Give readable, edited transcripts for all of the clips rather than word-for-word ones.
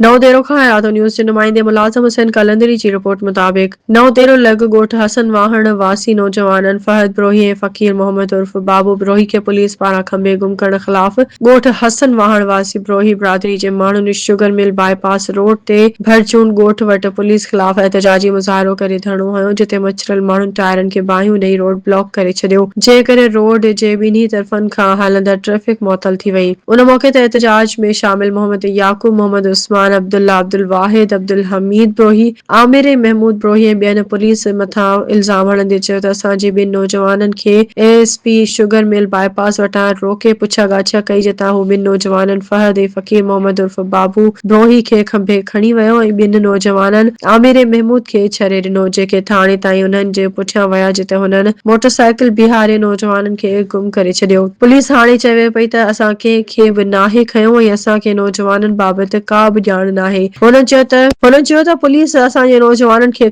नव देरो खां हयातो न्यूज़ जे नुमाइंदे मुलाज़िम हुसैन कलंदरी जी रिपोर्ट मुताबिक़ नव देरो लॻ ॻोठ हसन वाहण वासी नौजवाननि फहद ब्रोही ऐं फ़कीर मोहम्मद उर्फ बाबू ब्रोही खे पुलिस पारां खंबे गुम करण ख़िलाफ़ ॻोठ हसन वाहण वासी ब्रोही बिरादरी जे माण्हुनि शुगर मिल बाईपास रोड ते भरचून ॻोठ वटि पुलिस ख़िलाफ़ एहतजाजी मुज़ाहिरो करे धरणो हयो जिते मचरियल माण्हुनि टायरनि खे बाहियूं ॾेई रोड ब्लॉक करे छॾियो जंहिं करे रोड जे ॿिन्ही तरफ़नि खां हलंदड़ ट्रैफ़िक मुअतल थी वई उन मौक़े ते एहतजाज में शामिल मोहम्मद याकूब मोहम्मद उस्मान अब्दुल्ला अब्दुल वाहिद अब्दुल हमीद ब्रोही आमिर महमूद ब्रोही ऐं ॿियनि पुलिस मथां इल्ज़ाम हणंदे चयो त असांजे ॿिनि नौजवाननि खे एएसपी शुगर मिल बाईपास वटां रोके पुछा ॻाछा कई जितां हू ॿिनि नौजवाननि फहद ऐं फ़कीर मोहम्मद उर्फ बाबू ब्रोही खे खंबे खणी वियो ऐं ॿिनि नौजवाननि आमिर महमूद खे छॾे ॾिनो जेके थाणे ताईं उन्हनि जे पुठियां विया जिते हुननि मोटरसाइकिल बीहारे नौजवाननि खे गुम करे छॾियो पुलिस हाणे चवे पई त असां कंहिंखे बि नाहे खयों ऐं असांखे नौजवाननि बाबति का बि ॼाण नाहे हुननि चयो त पुलिस असांजे नौजवाननि खे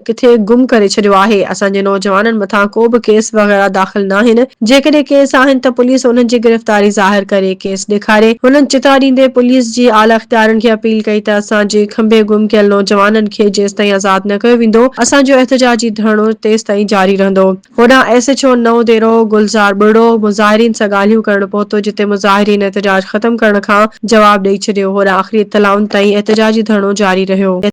किथे गुम करे छॾियो आहे असांजे नौजवाननि मथां को बि केस वग़ैरह दाख़िल न आहिनि जेकॾहिं केस आहिनि त पुलिस हुननि जी गिरफ़्तारी ज़ाहिर करे केस ॾेखारे हुननि चिता ॾींदे पुलिस जी आला इख़्तियारनि खे अपील कई त असांजे खंबे गुम कयल नौजवाननि खे जेसि ताईं आज़ादु न कयो वेंदो असांजो एहतजाजी धरणो तेसि ताईं जारी रहंदो होॾां एसएचओ नओं देरो गुलज़ार बुढ़ो मुज़ाहिरीन सां ॻाल्हियूं करण पहुतो जिते मुज़ाहिरीन एहतजाज ख़तम करण खां जवाब ॾेई छॾियो होॾां आख़िरी इत्तलाउनि ताईं एहतजाजी धरणो जारी रहियो